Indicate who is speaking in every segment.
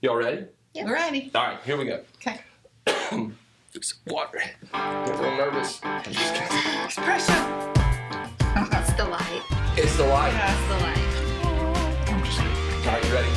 Speaker 1: Y'all ready?
Speaker 2: Yep. We're ready.
Speaker 1: All right, here we go.
Speaker 2: Okay.
Speaker 1: Some water. I'm a little nervous.
Speaker 2: It's pressure.
Speaker 3: It's the light.
Speaker 1: It's the light.
Speaker 3: Yeah, it's the light.
Speaker 1: I'm just kidding. All right, you ready?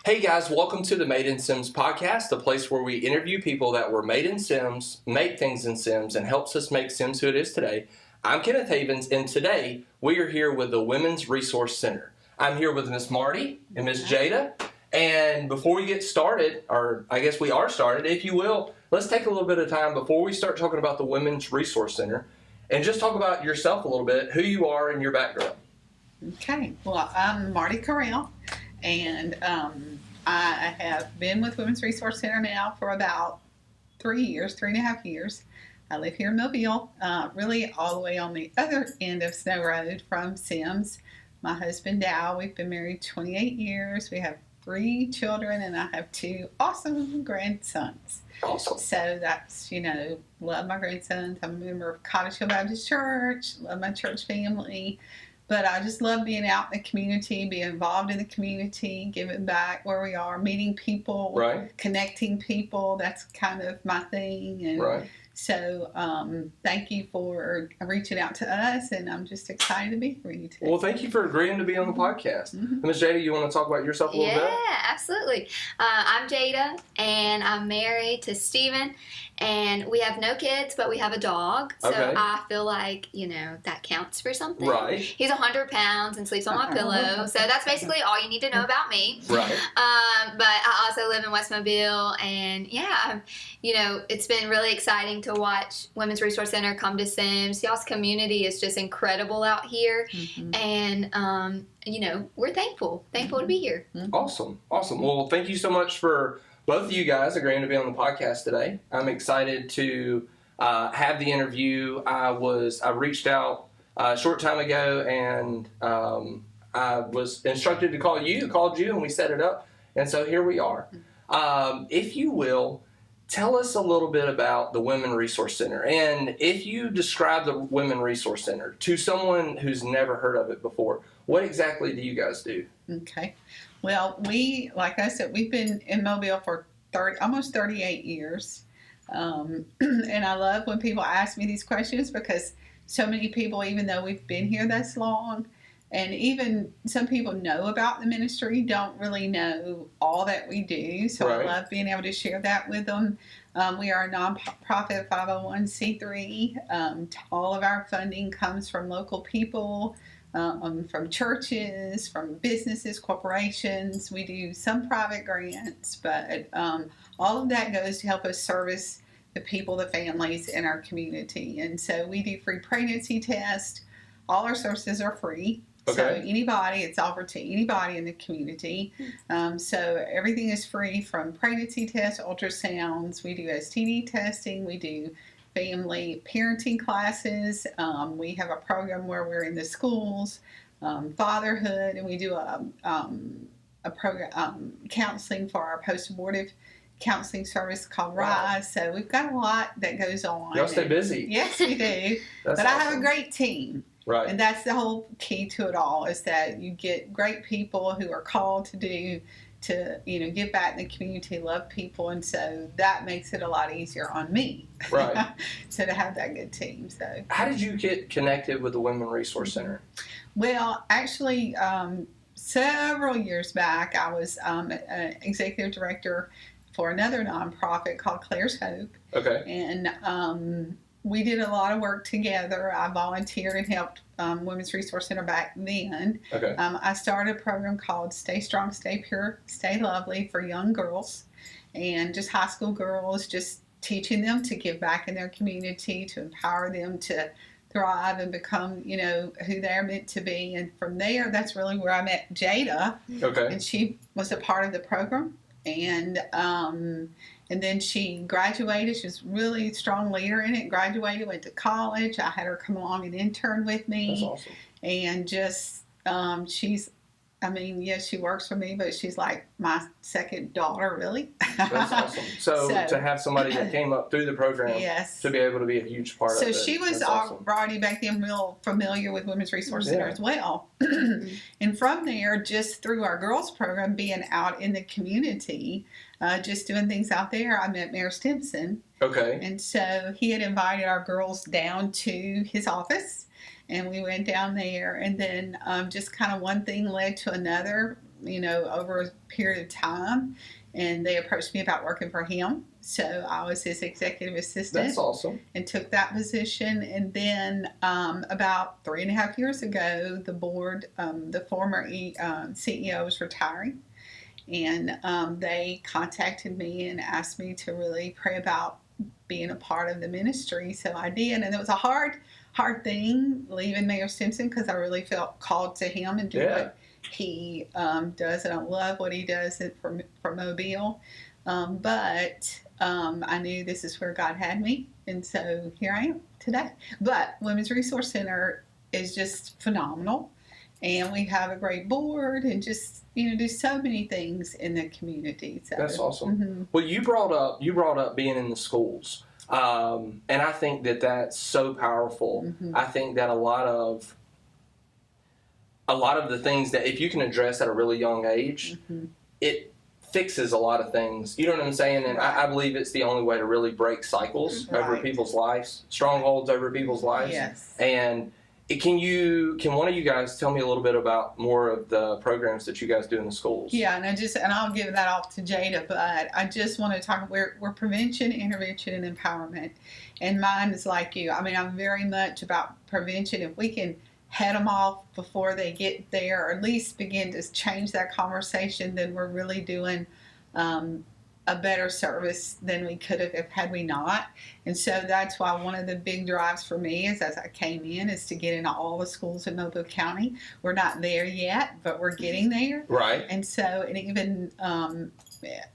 Speaker 1: Hey guys, welcome to the Made in Sims podcast, the place where we interview people that were made in Sims, make things in Sims, and helps us make Sims who it is today. I'm Kenneth Havens, and today we are here with the Women's Resource Center. I'm here with Miss Marty and Miss Jayda, and before we get started, or I guess we are started, if you will, let's take a little bit of time before we start talking about the Women's Resource Center, and just talk about yourself a little bit, who you are and your background.
Speaker 2: Okay, well, I'm Marty Carrell, and I have been with Women's Resource Center now for about 3.5 years. I live here in Mobile, really all the way on the other end of Snow Road from Sims. My husband, Dow, we've been married 28 years. We have 3 children, and I have 2 awesome grandsons.
Speaker 1: Awesome.
Speaker 2: So that's, love my grandsons. I'm a member of Cottage Hill Baptist Church, love my church family. But I just love being out in the community, being involved in the community, giving back where we are, meeting people,
Speaker 1: right.
Speaker 2: Connecting people. That's kind of my thing. And
Speaker 1: right.
Speaker 2: So thank you for reaching out to us, and I'm just excited to be here with you today.
Speaker 1: Well, thank you for agreeing to be on the podcast.
Speaker 2: Mm-hmm.
Speaker 1: Ms. Jayda, you want to talk about yourself a little bit?
Speaker 3: Yeah, absolutely. I'm Jayda, and I'm married to Steven, and we have no kids, but we have a dog. So
Speaker 1: Okay.
Speaker 3: I feel like, that counts for something.
Speaker 1: Right.
Speaker 3: He's 100 pounds and sleeps on my pillow. So that's basically all you need to know about me.
Speaker 1: Right.
Speaker 3: But I also live in West Mobile, and it's been really exciting to watch Women's Resource Center come to Sims. Y'all's community is just incredible out here, and we're thankful to be here.
Speaker 1: Awesome. Well, thank you so much for both of you guys agreeing to be on the podcast today. I'm excited to have the interview. I reached out a short time ago, and I was instructed to called you, and we set it up, and so here we are. If you will, tell us a little bit about the Women Resource Center, and if you describe the Women Resource Center to someone who's never heard of it before, what exactly do you guys do?
Speaker 2: Okay. Well, like I said, we've been in Mobile for almost 38 years, and I love when people ask me these questions because so many people, even though we've been here this long, and even some people know about the ministry, don't really know all that we do. So
Speaker 1: right.
Speaker 2: I love being able to share that with them. We are a nonprofit 501c3. All of our funding comes from local people, from churches, from businesses, corporations. We do some private grants, but all of that goes to help us service the people, the families in our community. And so we do free pregnancy tests. All our services are free.
Speaker 1: Okay.
Speaker 2: So it's offered to anybody in the community. So everything is free, from pregnancy tests, ultrasounds. We do STD testing. We do family parenting classes. We have a program where we're in the schools, fatherhood, and we do a program counseling for our post-abortive counseling service called RISE. So we've got a lot that goes on.
Speaker 1: Y'all stay busy.
Speaker 2: Yes, we do. But awesome. I have a great team.
Speaker 1: Right.
Speaker 2: And that's the whole key to it all, is that you get great people who are called to give back in the community, love people, and so that makes it a lot easier on me.
Speaker 1: Right.
Speaker 2: So to have that good team. So
Speaker 1: how did you get connected with the Women Resource Center?
Speaker 2: Well, actually, several years back, I was an executive director for another nonprofit called Claire's Hope.
Speaker 1: Okay.
Speaker 2: And we did a lot of work together. I volunteered and helped Women's Resource Center back then.
Speaker 1: Okay.
Speaker 2: I started a program called Stay Strong, Stay Pure, Stay Lovely for young girls, and just high school girls, just teaching them to give back in their community, to empower them to thrive and become, who they're meant to be. And from there, that's really where I met Jayda.
Speaker 1: Okay.
Speaker 2: And she was a part of the program. And then she graduated. She was a really strong leader in it. Graduated, went to college. I had her come along and intern with me.
Speaker 1: That's awesome.
Speaker 2: And just, she's I mean, yes, she works for me, but she's like my second daughter, really.
Speaker 1: That's awesome. So to have somebody that came up through the program
Speaker 2: Yes.
Speaker 1: to be able to be a huge part of it.
Speaker 2: So she was
Speaker 1: awesome.
Speaker 2: already back then real familiar with Women's Resource Center as well. And from there, just through our girls program, being out in the community, just doing things out there, I met Mayor Stimson.
Speaker 1: Okay.
Speaker 2: And so he had invited our girls down to his office. And we went down there, and then just kind of one thing led to another, over a period of time. And they approached me about working for him. So I was his executive assistant.
Speaker 1: That's awesome.
Speaker 2: And took that position. And then about 3.5 years ago, the board, the former CEO was retiring. And they contacted me and asked me to really pray about being a part of the ministry. So I did. And it was a hard thing leaving Mayor Stimson, because I really felt called to him and do what he does, and I love what he does for Mobile. But I knew this is where God had me, and so here I am today. But Women's Resource Center is just phenomenal, and we have a great board, and just do so many things in the community. So
Speaker 1: that's awesome. Well, you brought up being in the schools. And I think that that's so powerful. I think that a lot of the things that if you can address at a really young age, it fixes a lot of things. You know what I'm saying? And I believe it's the only way to really break cycles over people's lives, strongholds over people's lives.
Speaker 2: Yes.
Speaker 1: And can one of you guys tell me a little bit about more of the programs that you guys do in the schools? Yeah,
Speaker 2: and I'll give that off to Jayda, but I just want to talk. We're prevention, intervention, and empowerment, and mine is like you. I mean, I'm very much about prevention. If we can head them off before they get there, or at least begin to change that conversation, then we're really doing a better service than we could have had we not. And so that's why one of the big drives for me is, as I came in, is to get into all the schools in Mobile County. We're not there yet, but we're getting there.
Speaker 1: Right.
Speaker 2: And so, and even,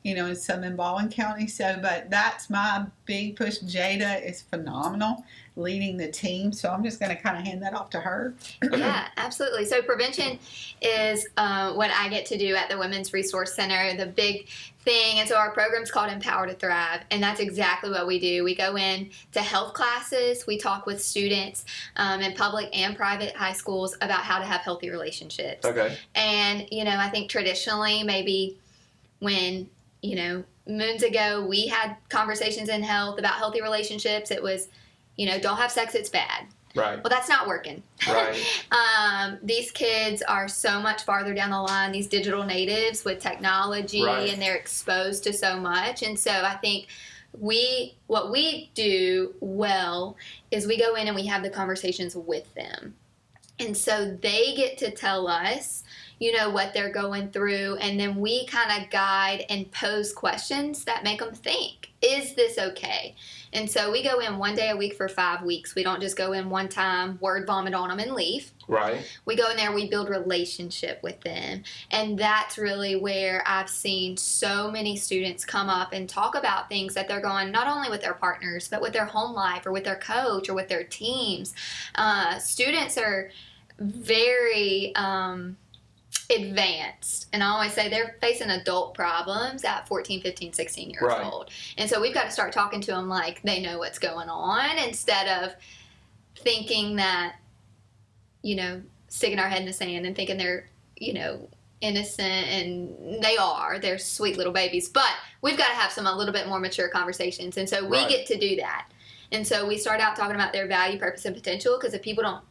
Speaker 2: in some in Baldwin County. So, but that's my big push. Jayda is phenomenal leading the team. So I'm just going to kind of hand that off to her.
Speaker 3: Yeah, absolutely. So prevention is what I get to do at the Women's Resource Center, the big thing. And so our program's called Empower to Thrive. And that's exactly what we do. We go in to health classes. We talk with students in public and private high schools about how to have healthy relationships.
Speaker 1: Okay.
Speaker 3: And, I think traditionally maybe when, moons ago we had conversations in health about healthy relationships, it was, don't have sex, it's bad.
Speaker 1: Right.
Speaker 3: Well, that's not working.
Speaker 1: Right.
Speaker 3: These kids are so much farther down the line, these digital natives with technology, and they're exposed to so much. And so I think what we do well is we go in and we have the conversations with them. And so they get to tell us, what they're going through, and then we kind of guide and pose questions that make them think, is this okay? And so we go in one day a week for 5 weeks. We don't just go in one time, word vomit on them and leave.
Speaker 1: Right.
Speaker 3: We go in there, we build relationship with them. And that's really where I've seen so many students come up and talk about things that they're going, not only with their partners, but with their home life or with their coach or with their teams. Students are very advanced, and I always say they're facing adult problems at 14, 15, 16 years old. And so we've got to start talking to them like they know what's going on, instead of thinking that, sticking our head in the sand and thinking they're, innocent, and they're sweet little babies. But we've got to have a little bit more mature conversations, and so we get to do that. And so we start out talking about their value, purpose, and potential, because if people don't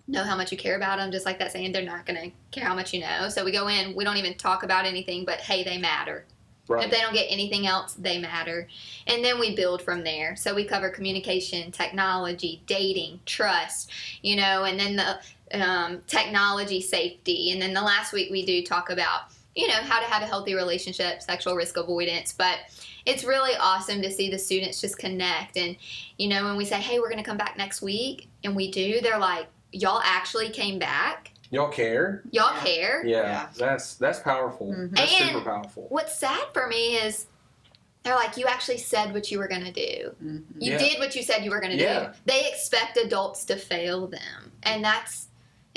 Speaker 3: know how much you care about them, just like that saying, they're not going to care how much you know. So we go in, we don't even talk about anything, but hey, they matter. Right. If they don't get anything else, they matter. And then we build from there. So we cover communication, technology, dating, trust, and then the technology safety. And then the last week we do talk about, how to have a healthy relationship, sexual risk avoidance. But it's really awesome to see the students just connect. And, when we say, hey, we're going to come back next week, and we do, they're like, y'all actually came back.
Speaker 1: Y'all care.
Speaker 3: Y'all care.
Speaker 1: Yeah. That's powerful.
Speaker 2: Mm-hmm.
Speaker 1: That's
Speaker 3: and
Speaker 1: super powerful.
Speaker 3: What's sad for me is they're like, you actually said what you were going to do. You did what you said you were going to do. They expect adults to fail them. And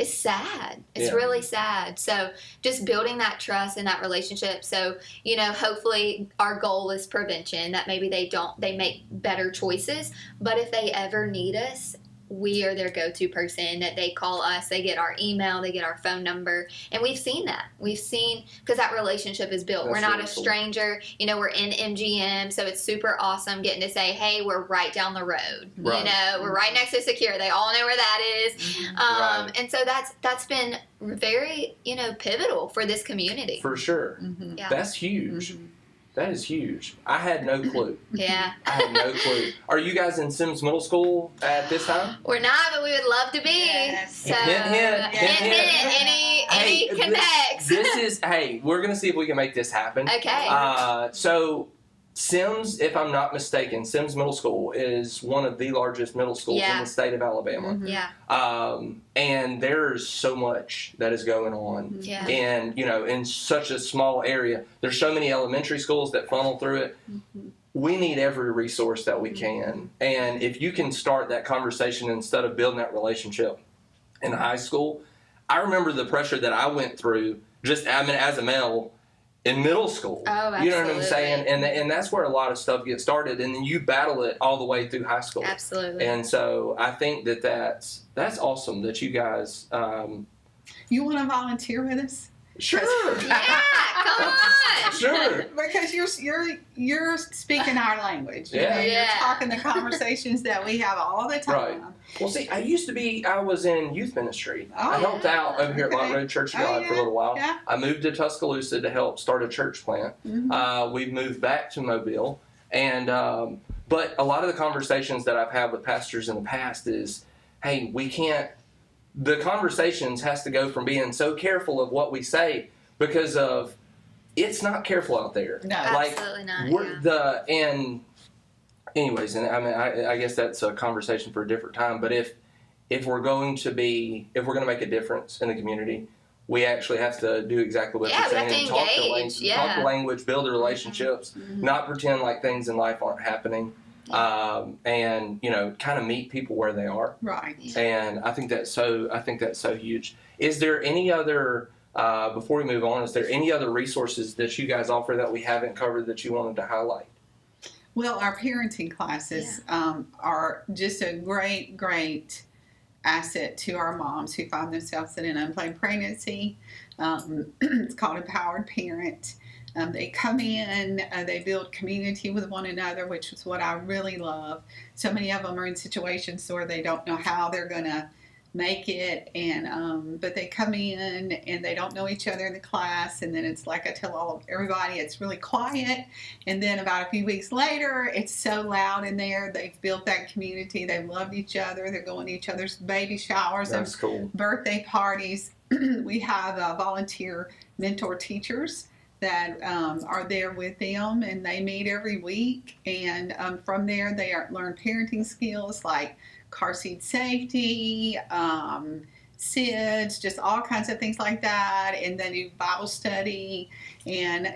Speaker 3: it's sad. It's
Speaker 1: Yeah.
Speaker 3: really sad. So just building that trust and that relationship. So, hopefully our goal is prevention, that maybe they make better choices. But if they ever need us, we are their go-to person, that they call us, they get our email, they get our phone number. And we've seen that. Because that relationship is built.
Speaker 1: That's
Speaker 3: We're not
Speaker 1: really
Speaker 3: a
Speaker 1: cool.
Speaker 3: stranger. We're in MGM, so it's super awesome getting to say, hey, we're right down the road.
Speaker 1: Right.
Speaker 3: We're right next to Secure. They all know where that is.
Speaker 2: Mhm.
Speaker 1: Right.
Speaker 3: And so that's been very, pivotal for this community.
Speaker 1: For sure.
Speaker 2: Mhm.
Speaker 3: Yeah.
Speaker 1: That's huge.
Speaker 2: Mhm.
Speaker 1: That is huge. I had no clue.
Speaker 3: Yeah.
Speaker 1: I had no clue. Are you guys in Sims Middle School at this time?
Speaker 3: We're not, but we would love to be.
Speaker 2: Yes.
Speaker 3: So,
Speaker 1: Hint, hint,
Speaker 3: hint,
Speaker 1: hint.
Speaker 3: any
Speaker 1: Hey,
Speaker 3: connects.
Speaker 1: This is, we're going to see if we can make this happen.
Speaker 3: Okay.
Speaker 1: So Sims, if I'm not mistaken, Sims Middle School is one of the largest middle schools in
Speaker 3: Yeah.
Speaker 1: the state of Alabama.
Speaker 2: Mhm.
Speaker 3: Yeah.
Speaker 1: And there's so much that is going on.
Speaker 3: Yeah.
Speaker 1: And, in such a small area, there's so many elementary schools that funnel through it.
Speaker 2: Mhm.
Speaker 1: We need every resource that we can. And if you can start that conversation instead of building that relationship in high school, I remember the pressure that I went through as a male in middle school.
Speaker 3: Oh,
Speaker 1: You know what I'm
Speaker 3: absolutely.
Speaker 1: saying? And that's where a lot of stuff gets started. And then you battle it all the way through high school.
Speaker 3: Absolutely.
Speaker 1: And so I think that's awesome that you guys,
Speaker 2: You want to volunteer with us?
Speaker 1: sure.
Speaker 3: Yeah, come on.
Speaker 1: Sure.
Speaker 2: Because you're speaking our language.
Speaker 1: Yeah.
Speaker 2: You're
Speaker 3: Yeah.
Speaker 2: talking the conversations that we have all the time.
Speaker 1: Right. Well, see, I was in youth ministry.
Speaker 2: Oh,
Speaker 1: I helped
Speaker 2: yeah.
Speaker 1: out over here at Lot
Speaker 2: Okay.
Speaker 1: Road Church of
Speaker 2: Oh,
Speaker 1: God for a little while.
Speaker 2: Yeah.
Speaker 1: I moved to Tuscaloosa to help start a church plant.
Speaker 2: Mhm.
Speaker 1: We've moved back to Mobile. And, but a lot of the conversations that I've had with pastors in the past is, hey, the conversations has to go from being so careful of what we say because of it's not careful out there.
Speaker 2: No.
Speaker 3: Absolutely not.
Speaker 1: Anyways, and I mean, I guess that's a conversation for a different time. But if we're going to make a difference in the community, we actually have to do exactly what
Speaker 3: Yeah,
Speaker 1: you're
Speaker 3: we have
Speaker 1: saying.
Speaker 3: to
Speaker 1: Talk
Speaker 3: engage,
Speaker 1: talk the language, build the relationships,
Speaker 2: Mhm.
Speaker 1: not pretend like things in life aren't happening, and kind of meet people where they are.
Speaker 2: Right.
Speaker 1: And I think that's so huge. Is there any other before we move on? Is there any other resources that you guys offer that we haven't covered that you wanted to highlight?
Speaker 2: Well, our parenting classes are just a great asset to our moms who find themselves in an unplanned pregnancy. It's called Empowered Parent. They come in, they build community with one another, which is what I really love. So many of them are in situations where they don't know how they're going to make it, and but they come in and they don't know each other in the class, and then it's like I tell everybody, it's really quiet, and then about a few weeks later, it's so loud in there. They've built that community. They've loved each other. They're going to each other's baby showers and
Speaker 1: That's cool.
Speaker 2: birthday parties. We have volunteer mentor teachers that are there with them, and they meet every week, and from there they learn parenting skills like car seat safety, SIDS, just all kinds of things like that, and then do Bible study, and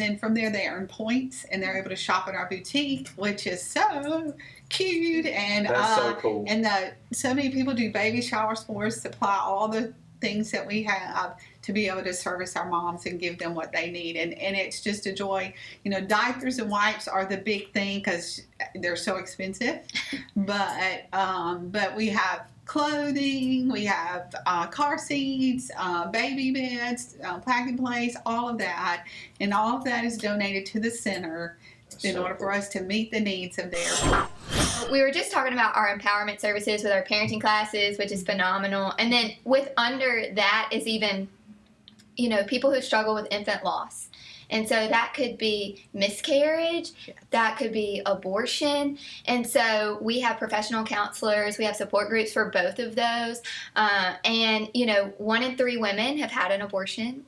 Speaker 2: then from there they earn points, and they're able to shop at our boutique, which is so cute, and
Speaker 1: That's so cool.
Speaker 2: and so many people do baby showers for us, supply all the things that we have to be able to service our moms and give them what they need, and it's just a joy. Diapers and wipes are the big thing because they're so expensive, but we have clothing, we have car seats, baby beds, pack and place, all of that, and all of that is donated to the center in order for us to meet the needs of their.
Speaker 3: We were just talking about our empowerment services with our parenting classes, which is phenomenal. And then under that is even, people who struggle with infant loss. And so that could be miscarriage, that could be abortion. And so we have professional counselors, we have support groups for both of those. And 1 in 3 women have had an abortion.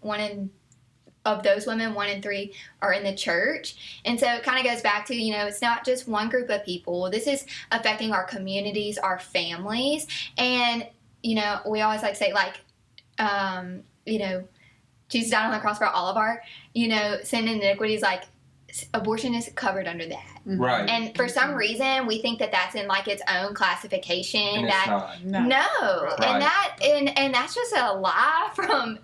Speaker 3: Of those women, 1 in 3 are in the church. And so it kind of goes back to, it's not just one group of people. This is affecting our communities, our families. And, we always like to say, Jesus died on the cross for all of our, sin and iniquities, like abortion is covered under that.
Speaker 1: Right.
Speaker 3: And for some reason, we think that that's in like its own classification.
Speaker 1: And it's
Speaker 3: that
Speaker 1: not.
Speaker 3: no,
Speaker 1: Right.
Speaker 3: and that's just a lie from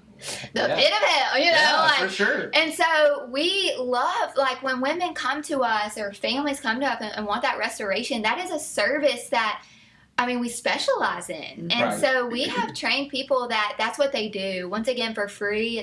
Speaker 3: the
Speaker 1: Yeah.
Speaker 3: pit of hell, you know.
Speaker 1: Yeah,
Speaker 3: like,
Speaker 1: for sure.
Speaker 3: And so we love, like, when women come to us or families come to us and want that restoration. That is a service that, I mean, we specialize in. And
Speaker 1: Right.
Speaker 3: so we have trained people that's what they do. Once again, for free.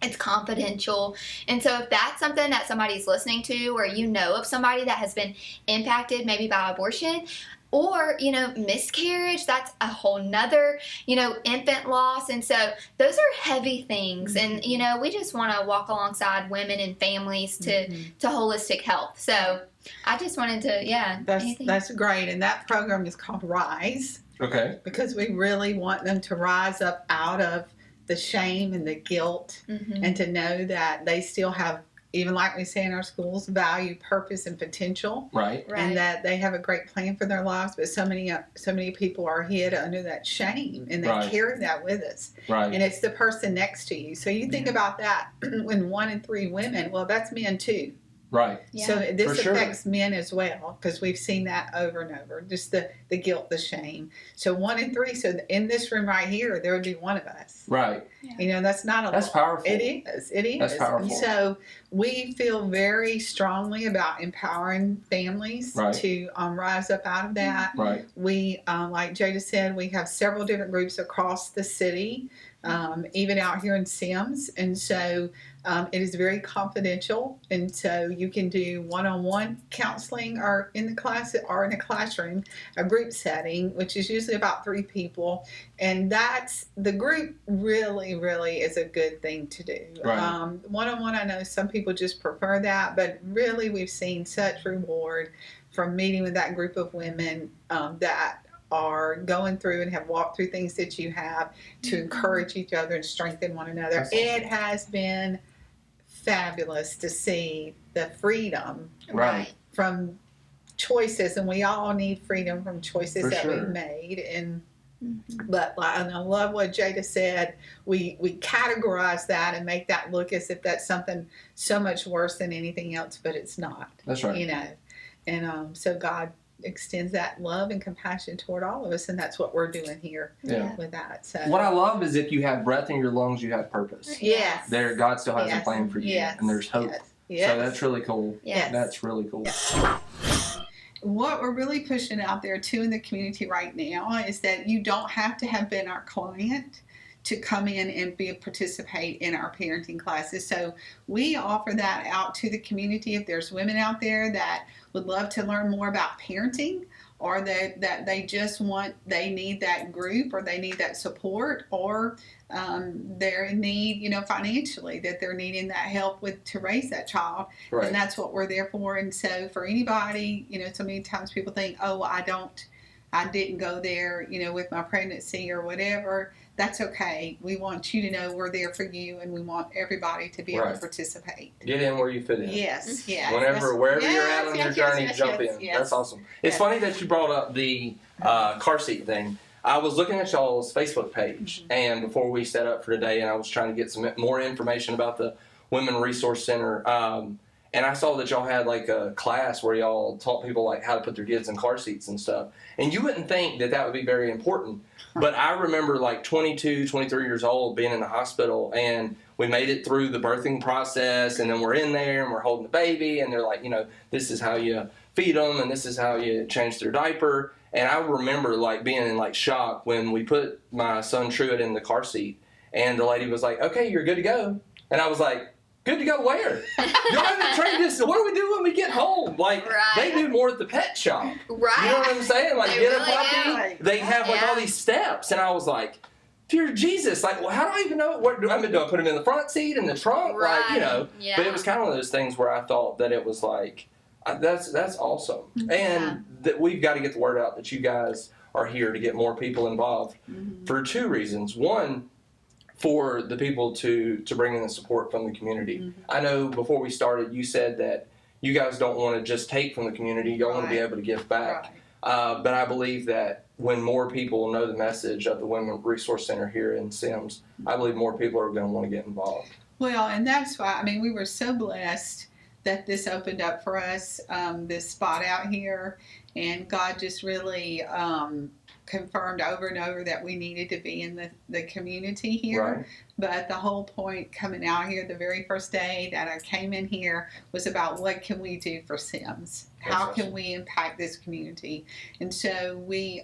Speaker 3: It's confidential. And so if that's something that somebody's listening to, or you know of somebody that has been impacted maybe by abortion, or, you know, miscarriage, that's a whole nother, you know, infant loss. And so those are heavy things. And, you know, we just want to walk alongside women and families to holistic health. So I just wanted to,
Speaker 2: That's great. And that program is called Rise,
Speaker 1: Okay.
Speaker 2: because we really want them to rise up out of the shame and the guilt, and to know that they still have, even like we say in our schools, value, purpose, and potential.
Speaker 1: Right.
Speaker 2: And that they have a great plan for their lives, but so many people are hid under that shame, and they carry that with us.
Speaker 1: Right.
Speaker 2: And it's the person next to you. So you think about that when 1 in 3 women, well, that's men too.
Speaker 1: Right.
Speaker 3: Yeah.
Speaker 2: So this
Speaker 1: For
Speaker 2: affects men as well, because we've seen that over and over, just the guilt, the shame. So 1 in 3. So in this room right here, there would be one of us.
Speaker 1: Right.
Speaker 2: You know, that's not a
Speaker 1: That's
Speaker 2: lot.
Speaker 1: powerful.
Speaker 2: It is. It is.
Speaker 1: That's powerful.
Speaker 2: And so we feel very strongly about empowering families to rise up out of that.
Speaker 1: Right.
Speaker 2: We, like Jayda said, we have several different groups across the city, even out here in Sims. And so it is very confidential. And so you can do one-on-one counseling or in the class or in a classroom, a group setting, which is usually about 3 people. And that's the group really is a good thing to do.
Speaker 1: Right.
Speaker 2: One-on-one, I know some people just prefer that, but really we've seen such reward from meeting with that group of women that are going through and have walked through things that you have, to encourage each other and strengthen one another.
Speaker 1: That's awesome.
Speaker 2: It has been fabulous to see the freedom
Speaker 1: Right.
Speaker 2: from choices, and we all need freedom from choices
Speaker 1: For
Speaker 2: that
Speaker 1: sure.
Speaker 2: we've made. And but and I love what Jayda said. We categorize that and make that look as if that's something so much worse than anything else, but it's not.
Speaker 1: That's right.
Speaker 2: You know, and so God extends that love and compassion toward all of us, and that's what we're doing here
Speaker 1: Yeah.
Speaker 2: with that. So
Speaker 1: What I love is if you have breath in your lungs, you have purpose.
Speaker 2: yes,
Speaker 1: There, God still has
Speaker 2: Yes.
Speaker 1: a plan for you,
Speaker 2: yes,
Speaker 1: and there's hope.
Speaker 2: Yes.
Speaker 1: So that's really cool.
Speaker 3: Yes.
Speaker 1: That's really cool.
Speaker 2: What we're really pushing out there too in the community right now is that you don't have to have been our client to come in and participate in our parenting classes. So we offer that out to the community. If there's women out there that would love to learn more about parenting, or that they just they need that group, or they need that support, or they're in need, you know, financially, that they're needing that help to raise that child.
Speaker 1: Right.
Speaker 2: And that's what we're there for. And so for anybody, you know, so many times people think, oh, I didn't go there, you know, with my pregnancy or whatever. That's okay. We want you to know we're there for you, and we want everybody to be able to
Speaker 1: Right.
Speaker 2: participate.
Speaker 1: Get in where you fit in.
Speaker 2: Yes, yes.
Speaker 1: Wherever you're at on
Speaker 2: yes,
Speaker 1: your
Speaker 2: yes,
Speaker 1: journey,
Speaker 2: yes,
Speaker 1: jump
Speaker 2: yes,
Speaker 1: in.
Speaker 2: yes.
Speaker 1: That's awesome. It's
Speaker 2: Yes.
Speaker 1: funny that you brought up the car seat thing. I was looking at y'all's Facebook page, and before we set up for today, and I was trying to get some more information about the Women Resource Center. And I saw that y'all had like a class where y'all taught people like how to put their kids in car seats and stuff. And you wouldn't think that would be very important. But I remember like 22, 23 years old being in the hospital, and we made it through the birthing process, and then we're in there and we're holding the baby, and they're like, you know, this is how you feed them and this is how you change their diaper. And I remember like being in like shock when we put my son Truett in the car seat, and the lady was like, okay, you're good to go. And I was like, good to go where? Y'all haven't trained us. What do we do when we get home? Like, they do more at the pet shop.
Speaker 3: Right.
Speaker 1: You know what I'm saying? Like,
Speaker 3: They
Speaker 1: get
Speaker 3: really
Speaker 1: a puppy.
Speaker 2: do.
Speaker 1: They have like all these steps. And I was like, dear Jesus, like, well, how do I even know? What do I mean? Do I put him in the front seat, in the trunk?
Speaker 3: Right.
Speaker 1: Like, you know.
Speaker 3: Yeah.
Speaker 1: But it was kind of one of those things where I thought that it was like, that's awesome. And that we've got to get the word out that you guys are here to get more people involved for 2 reasons. One, for the people to bring in the support from the community. I know before we started, you said that you guys don't want to just take from the community. Y'all want to be able to give back. But I believe that when more people know the message of the Women Resource Center here in Sims, I believe more people are going to want to get involved.
Speaker 2: Well, and that's why, I mean, we were so blessed that this opened up for us, this spot out here, and God just really confirmed over and over that we needed to be in the community here.
Speaker 1: Right.
Speaker 2: But the whole point coming out here the very first day that I came in here was about what can we do for Sims? How can we impact this community? And so we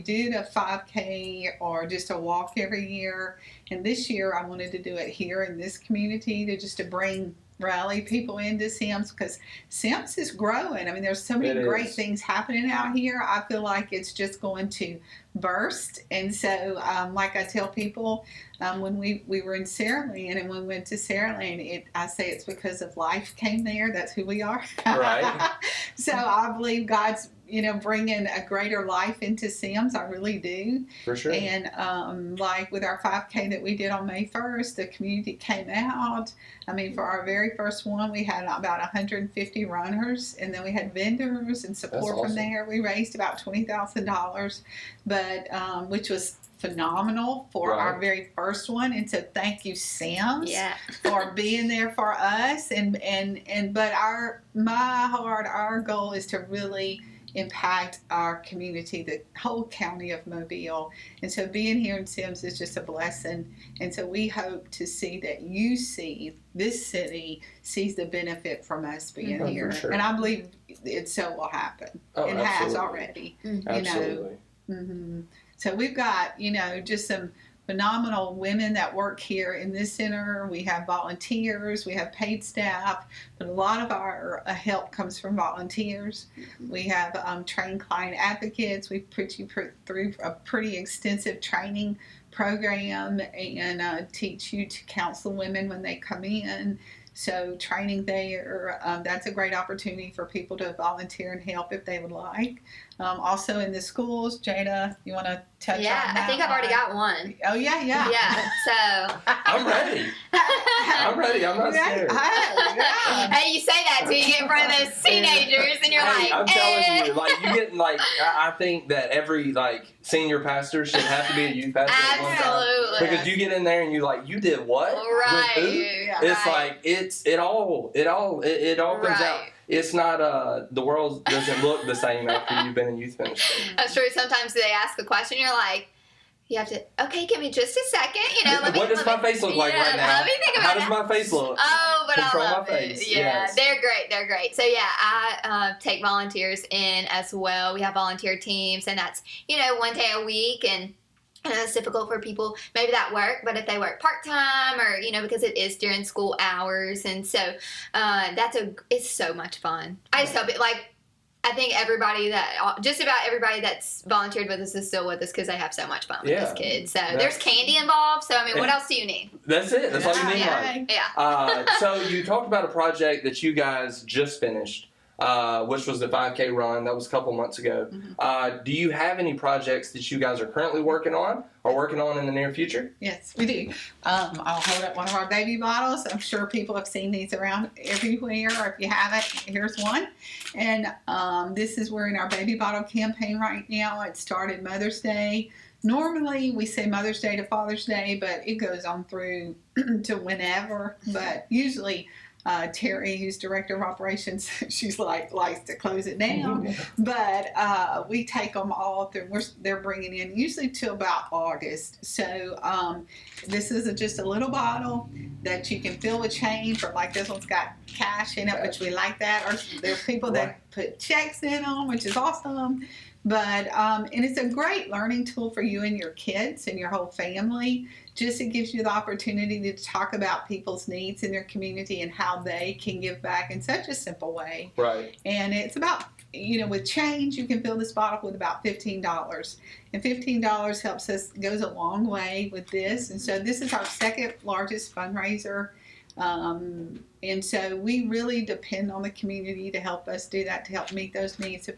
Speaker 2: did a 5K or just a walk every year. And this year I wanted to do it here in this community to bring rally people into Sims, because Sims is growing. I mean, there's so many great things happening out here. I feel like it's just going to burst. And so, like I tell people, when we were in Saraland, and when we went to Saraland, I say it's because of life came there. That's who we are.
Speaker 1: Right.
Speaker 2: So I believe God's bringing a greater life into Sims. I really do.
Speaker 1: For sure.
Speaker 2: And like with our 5K that we did on May 1st, the community came out. I mean, for our very first one, we had about 150 runners, and then we had vendors and support from there. We raised about $20,000, but which was phenomenal for our very first one. And so thank you, Sims, for being there for us. But our goal is to really impact our community, the whole county of Mobile. And so being here in Sims is just a blessing. And so we hope to see that this city sees the benefit from us being here. Sure. And I believe it so will happen. It has already.
Speaker 1: Absolutely.
Speaker 2: So we've got, just some phenomenal women that work here in this center. We have volunteers, we have paid staff, but a lot of our help comes from volunteers. We have trained client advocates. We put you through a pretty extensive training program and teach you to counsel women when they come in. So training there, that's a great opportunity for people to volunteer and help if they would like. Also in the schools, Jayda, you want to touch on that?
Speaker 3: Yeah, I think I've already got one.
Speaker 2: Oh, yeah.
Speaker 3: Yeah, so.
Speaker 1: I'm ready. I'm not scared.
Speaker 3: Hey, you say that till you get in front of those teenagers and you're
Speaker 1: I'm telling you, you get I think that every senior pastor should have to be a youth pastor.
Speaker 3: Absolutely.
Speaker 1: Because you get in there and you did what?
Speaker 3: Right.
Speaker 1: With who? It's it all comes out. It's not the world doesn't look the same after you've been in youth ministry.
Speaker 3: That's true. Sometimes they ask a question, you're like, you have to, okay, give me just a second,
Speaker 1: What does my face look like right now?
Speaker 3: Let me think about
Speaker 1: How does my face look?
Speaker 3: Oh, but
Speaker 1: Control
Speaker 3: I love
Speaker 1: my
Speaker 3: it.
Speaker 1: face.
Speaker 3: Yeah,
Speaker 1: yes.
Speaker 3: They're great. So yeah, I take volunteers in as well. We have volunteer teams, and that's, 1 day a week, and I know it's difficult for people maybe that work, but if they work part-time or, because it is during school hours. And so it's so much fun. I just hope it, I think just about everybody that's volunteered with us is still with us because they have so much fun with these kids. So there's candy involved. So, what else do you need?
Speaker 1: That's it. That's all you need.
Speaker 3: Yeah.
Speaker 1: So you talked about a project that you guys just finished. Which was the 5K run. That was a couple months ago. Mm-hmm. Do you have any projects that you guys are currently working on or working on in the near future?
Speaker 2: Yes, we do. I'll hold up one of our baby bottles. I'm sure people have seen these around everywhere, or if you haven't, here's one. And we're in our baby bottle campaign right now. It started Mother's Day. Normally, we say Mother's Day to Father's Day, but it goes on through to whenever. But usually, Terry, who's director of operations, she's likes to close it down. But we take them all through. They're bringing in usually till about August. So this is just a little bottle that you can fill with change, or this one's got cash in it, which we like that. Or there's people that put checks in them, which is awesome. But and it's a great learning tool for you and your kids and your whole family. Just it gives you the opportunity to talk about people's needs in their community and how they can give back in such a simple way.
Speaker 1: Right.
Speaker 2: And it's about, with change, you can fill this bottle with about $15. And $15 goes a long way with this. And so this is our second largest fundraiser. And so we really depend on the community to help us do that, to help meet those needs, to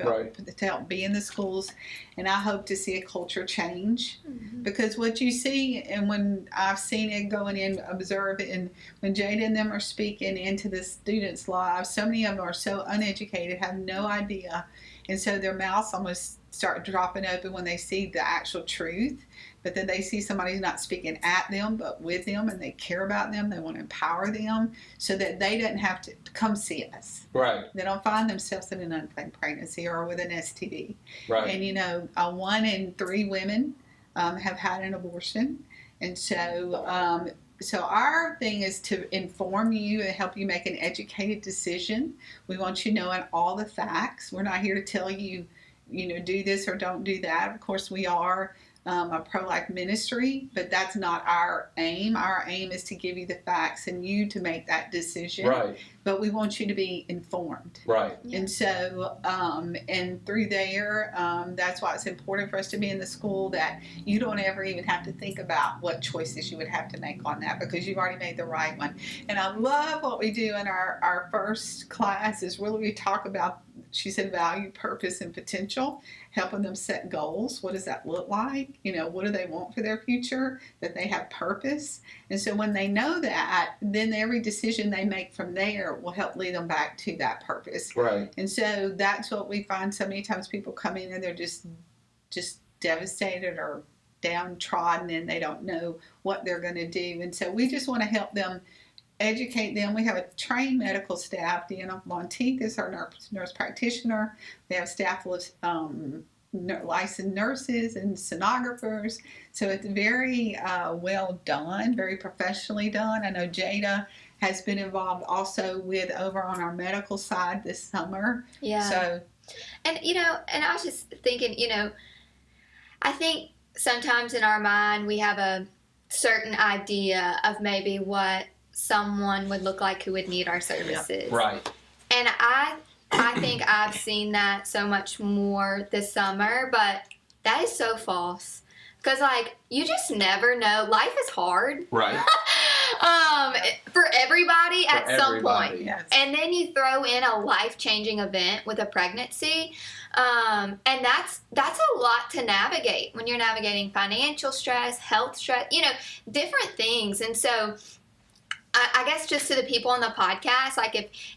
Speaker 2: help be in the schools. And I hope to see a culture change, because what you see, and when I've seen it going in, observe it, and when Jayda and them are speaking into the students' lives, so many of them are so uneducated, have no idea. And so their mouths almost start dropping open when they see the actual truth. But then they see somebody's not speaking at them, but with them, and they care about them. They want to empower them so that they don't have to come see us.
Speaker 1: Right.
Speaker 2: They don't find themselves in an unplanned pregnancy or with an STD.
Speaker 1: Right.
Speaker 2: And, 1 in 3 women have had an abortion. And so so our thing is to inform you and help you make an educated decision. We want you knowing all the facts. We're not here to tell you, do this or don't do that. Of course, we are a pro-life ministry, but that's not our aim. Our aim is to give you the facts and you to make that decision.
Speaker 1: Right.
Speaker 2: But we want you to be informed.
Speaker 1: Right.
Speaker 2: Yeah. And so, and through there, that's why it's important for us to be in the school that you don't ever even have to think about what choices you would have to make on that because you've already made the right one. And I love what we do in our first class is really we talk about, she said, value, purpose, and potential, helping them set goals. What does that look like? What do they want for their future? That they have purpose. And so when they know that, then every decision they make from there will help lead them back to that purpose.
Speaker 1: Right.
Speaker 2: And so that's what we find so many times people come in and they're just devastated or downtrodden and they don't know what they're going to do. And so we just want to help them, educate them. We have a trained medical staff. Deanna Monteith is our nurse practitioner. We have staff with licensed nurses and sonographers. So it's very well done, very professionally done. I know Jayda has been involved also with over on our medical side this summer.
Speaker 3: Yeah.
Speaker 2: So,
Speaker 3: and I was just thinking, I think sometimes in our mind we have a certain idea of maybe what someone would look like who would need our services.
Speaker 1: Right.
Speaker 3: And I think I've seen that so much more this summer, but that is so false. Because, you just never know. Life is hard.
Speaker 1: Right.
Speaker 3: For everybody at some point.
Speaker 2: yes.
Speaker 3: And then you throw in a life-changing event with a pregnancy. And that's a lot to navigate when you're navigating financial stress, health stress, different things. And so I guess just to the people on the podcast,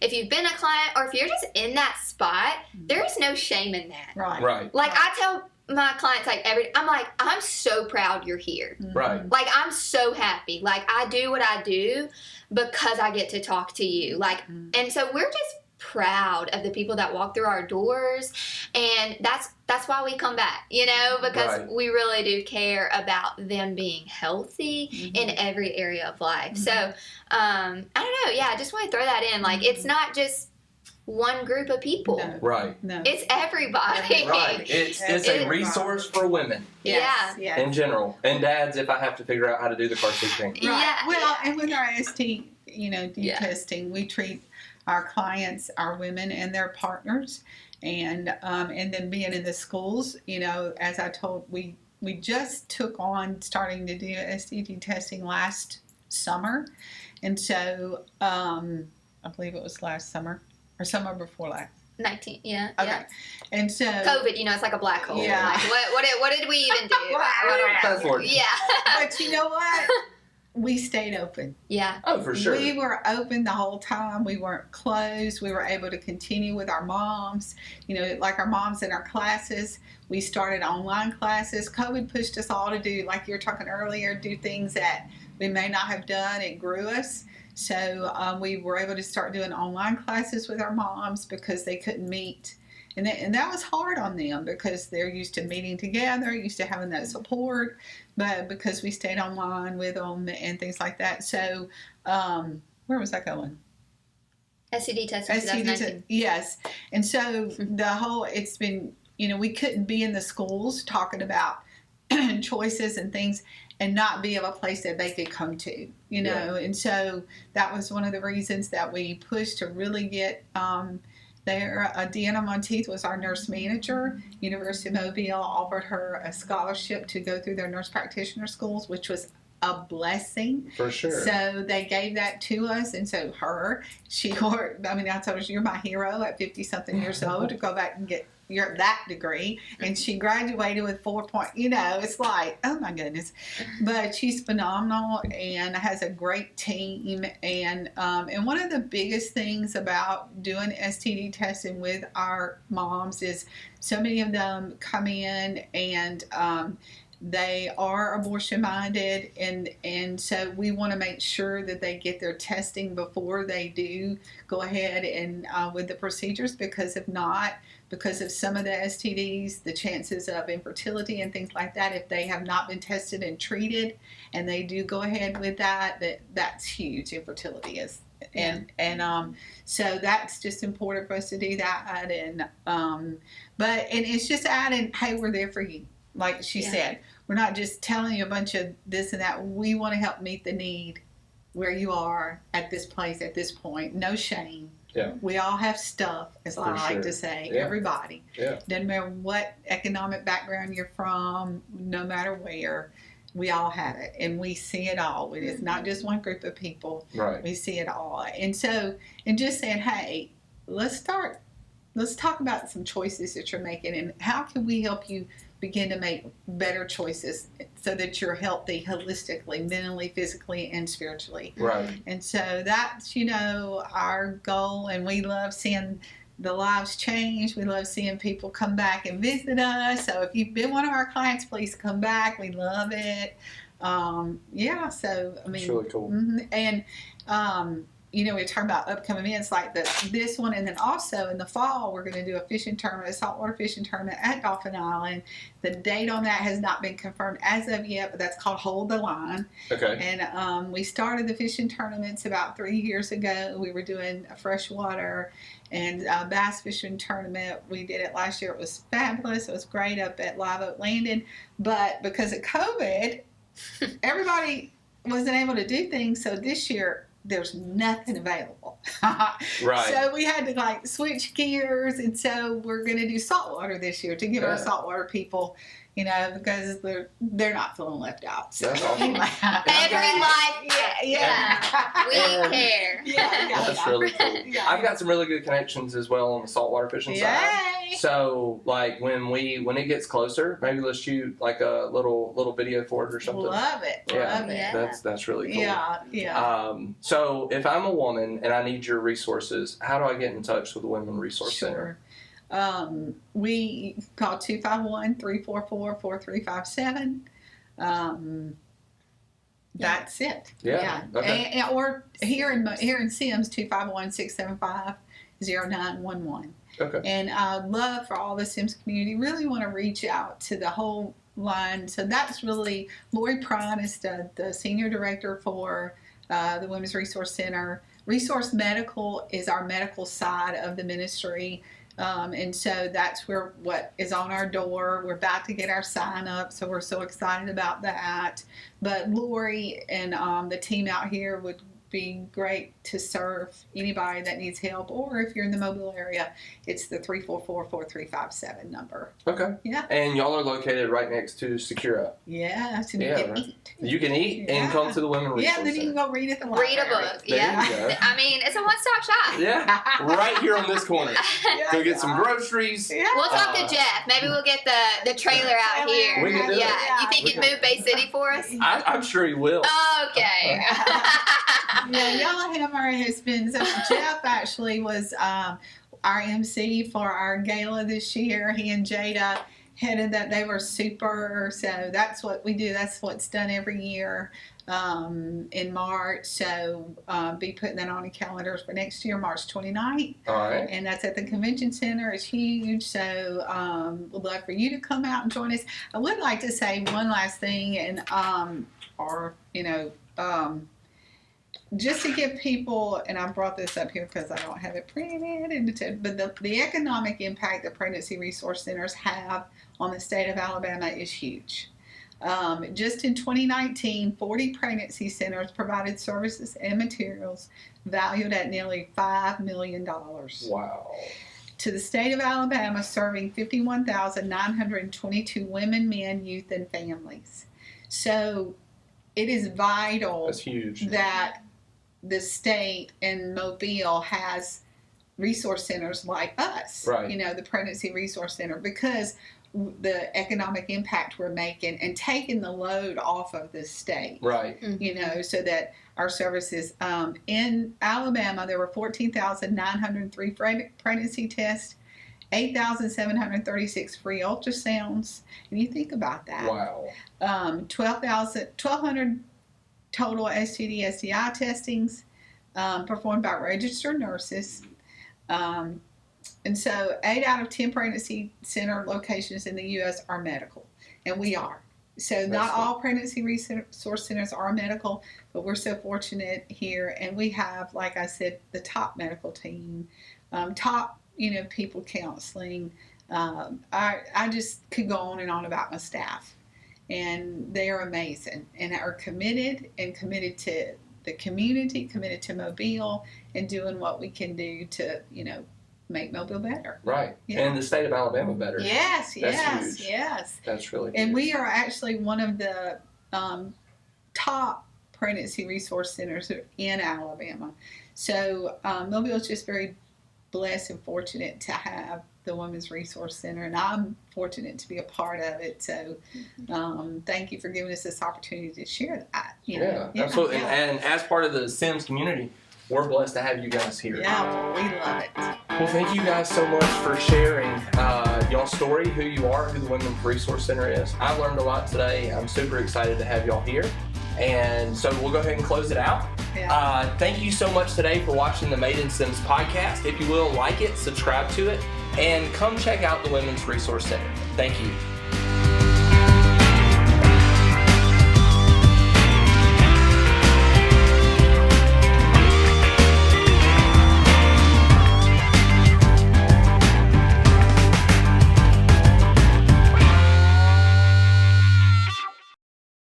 Speaker 3: if you've been a client or if you're just in that spot, there is no shame in that.
Speaker 2: Right.
Speaker 1: Right.
Speaker 3: I tell my clients I'm so proud you're here.
Speaker 1: Right.
Speaker 3: I'm so happy. I do what I do because I get to talk to you. And so we're just proud of the people that walk through our doors, and that's why we come back, because
Speaker 1: Right.
Speaker 3: we really do care about them being healthy in every area of life. So I don't know, I just want to throw that in. It's not just one group of people.
Speaker 2: No.
Speaker 1: Right.
Speaker 2: No.
Speaker 3: It's everybody.
Speaker 1: Right. It's a resource for women
Speaker 2: Yes. Yes.
Speaker 1: in general, and dads if I have to figure out how to do the car seat thing.
Speaker 2: Right.
Speaker 3: Yeah.
Speaker 2: Well, and with our ST,
Speaker 3: Yeah.
Speaker 2: testing, we treat our clients, our women, and their partners, and then being in the schools, as I told, we just took on starting to do STD testing last summer, and so I believe it was last summer or summer before last.
Speaker 3: 19, yeah.
Speaker 2: Okay,
Speaker 3: Yeah.
Speaker 2: and so
Speaker 3: COVID, it's like a black hole.
Speaker 2: Yeah.
Speaker 3: What did we even do? I don't know.
Speaker 1: Fast forward.
Speaker 3: Yeah.
Speaker 2: but you know what? We stayed open.
Speaker 3: Yeah.
Speaker 1: Oh, for sure.
Speaker 2: We were open the whole time. We weren't closed. We were able to continue with our moms. Like our moms in our classes. We started online classes. COVID pushed us all to do, like you were talking earlier, do things that we may not have done. It grew us. So we were able to start doing online classes with our moms because they couldn't meet. And that was hard on them because they're used to meeting together, used to having that support, but because we stayed online with them and things like that. So where was that going?
Speaker 3: STD testing 2019.
Speaker 2: Yes. And so it's been, we couldn't be in the schools talking about choices and things and not be of a place that they could come to,
Speaker 1: Yeah.
Speaker 2: And so that was one of the reasons that we pushed to really get there. Deanna Monteith was our nurse manager. University of Mobile offered her a scholarship to go through their nurse practitioner schools, which was a blessing.
Speaker 1: For sure.
Speaker 2: So they gave that to us, and so I told her, you're my hero at 50-something years old to go back and get that degree, and she graduated with 4 point. It's like, oh my goodness, but she's phenomenal and has a great team. And one of the biggest things about doing STD testing with our moms is so many of them come in and they are abortion minded, and so we want to make sure that they get their testing before they do go ahead and with the procedures, because if not, because of some of the STDs, the chances of infertility and things like that, if they have not been tested and treated and they do go ahead with that's huge. Infertility is. And so that's just important for us to do that. And but it's just adding, hey, we're there for you. Like she said, we're not just telling you a bunch of this and that. We want to help meet the need where you are at this place, at this point. No shame.
Speaker 1: Yeah.
Speaker 2: We all have stuff, as I like to say.
Speaker 1: Yeah.
Speaker 2: Everybody.
Speaker 1: Yeah.
Speaker 2: Doesn't matter what economic background you're from, no matter where, we all have it. And we see it all. It's not just one group of people.
Speaker 1: Right.
Speaker 2: We see it all. And so, and just saying, hey, let's talk about some choices that you're making, and how can we help you begin to make better choices so that you're healthy holistically, mentally, physically, and spiritually.
Speaker 1: Right.
Speaker 2: And so that's, our goal, and we love seeing the lives change. We love seeing people come back and visit us. So if you've been one of our clients, please come back. We love it. So, I mean.
Speaker 1: It's really cool.
Speaker 2: And, we're talking about upcoming events like this one, and then also in the fall we're going to do a fishing tournament, a saltwater fishing tournament at Dolphin Island. The date on that has not been confirmed as of yet, but that's called Hold the Line.
Speaker 1: Okay.
Speaker 2: And we started the fishing tournaments about 3 years ago. We were doing a freshwater and bass fishing tournament. We did it last year. It was fabulous. It was great up at Live Oak Landing, but because of COVID, everybody wasn't able to do things. So this year, there's nothing available.
Speaker 1: Right.
Speaker 2: So we had to switch gears, and so we're going to do saltwater this year to give our saltwater people, because they're not feeling left out. So
Speaker 1: That's awesome.
Speaker 2: anyway.
Speaker 3: Every life.
Speaker 2: Yeah.
Speaker 3: We care.
Speaker 2: Yeah.
Speaker 1: That's really cool.
Speaker 2: Yeah.
Speaker 1: I've got some really good connections as well on the saltwater fishing side.
Speaker 2: Yay.
Speaker 1: So, when it gets closer, maybe let's shoot a little video for it or something.
Speaker 2: Love it.
Speaker 1: Yeah.
Speaker 2: Love it.
Speaker 3: Yeah.
Speaker 1: That's really cool.
Speaker 2: Yeah.
Speaker 1: So if I'm a woman and I need your resources, how do I get in touch with the Women Resource Center?
Speaker 2: We call 251-344-4357. That's it.
Speaker 1: Yeah. Okay.
Speaker 2: Or here in Sims, 251-675-0911.
Speaker 1: Okay.
Speaker 2: And I'd love for all the Sims community, really want to reach out to the whole line. So that's really, Lori Prine is the senior director for the Women's Resource Center. Resource Medical is our medical side of the ministry. And so that's what is on our door. We're about to get our sign up, so we're so excited about that. But Lori and the team out here would be great to serve anybody that needs help, or if you're in the Mobile area, it's the 344-4357 number.
Speaker 1: Okay.
Speaker 2: Yeah.
Speaker 1: And y'all are located right next to Secura.
Speaker 2: Yeah, so you can eat.
Speaker 1: You can eat and come to the Women Resource
Speaker 2: Yeah, then you can go read at the library.
Speaker 3: Read a book.
Speaker 1: There
Speaker 3: Yeah.
Speaker 1: you go.
Speaker 3: I mean, it's a one-stop shop.
Speaker 1: Yeah, right here on this corner.
Speaker 2: Yeah,
Speaker 1: Go get some groceries.
Speaker 2: Yeah.
Speaker 3: We'll talk to Jeff. Maybe we'll get the trailer out here.
Speaker 1: We can do it.
Speaker 3: Yeah. You think
Speaker 1: We
Speaker 3: he'd
Speaker 1: can.
Speaker 3: move Bay City for us?
Speaker 1: I'm sure he will.
Speaker 3: Okay.
Speaker 2: Yeah, Yellowhammer has been. So Jeff actually was our MC for our gala this year. He and Jayda headed that. They were super. So that's what we do. That's what's done every year in March. So be putting that on the calendars for next year, March 29th.
Speaker 1: All right.
Speaker 2: And that's at the convention center. It's huge. So we'd love for you to come out and join us. I would like to say one last thing, and just to give people, and I brought this up here because I don't have it printed, but the economic impact that pregnancy resource centers have on the state of Alabama is huge. Just in 2019, 40 pregnancy centers provided services and materials valued at nearly $5 million.
Speaker 1: Wow.
Speaker 2: To the state of Alabama, serving 51,922 women, men, youth, and families. So it is vital
Speaker 1: That's huge.
Speaker 2: that the state and Mobile has resource centers like us,
Speaker 1: Right.
Speaker 2: the Pregnancy Resource Center, because the economic impact we're making and taking the load off of the state.
Speaker 1: Right.
Speaker 2: So that our services in Alabama, there were 14,903 pregnancy tests, 8,736 free ultrasounds. And you think about that.
Speaker 1: Wow.
Speaker 2: 1,200 total STD, STI testings performed by registered nurses. And so 8 out of 10 pregnancy center locations in the U.S. are medical, and we are. So not all pregnancy resource centers are medical, but we're so fortunate here, and we have, like I said, the top medical team, top, people counseling. I just could go on and on about my staff, and they are amazing and are committed to the community, committed to Mobile, and doing what we can do to, make Mobile better.
Speaker 1: Right.
Speaker 2: Yeah.
Speaker 1: And the state of Alabama better.
Speaker 2: Yes.
Speaker 1: Huge.
Speaker 2: Yes.
Speaker 1: That's really
Speaker 2: And
Speaker 1: huge.
Speaker 2: we are actually one of the top pregnancy resource centers in Alabama. So Mobile is just very blessed and fortunate to have the Women's Resource Center, and I'm fortunate to be a part of it. So thank you for giving us this opportunity to share that.
Speaker 1: Absolutely.
Speaker 2: Yeah.
Speaker 1: And as part of the Sims community, we're blessed to have you guys here.
Speaker 2: Yeah, we love it.
Speaker 1: Well, thank you guys so much for sharing y'all's story, who you are, who the Women's Resource Center is. I learned a lot today. I'm super excited to have y'all here. And so we'll go ahead and close it out.
Speaker 2: Yeah.
Speaker 1: Thank you so much today for watching the Made in Sims podcast. If you will, like it, subscribe to it, and come check out the Women's Resource Center. Thank you.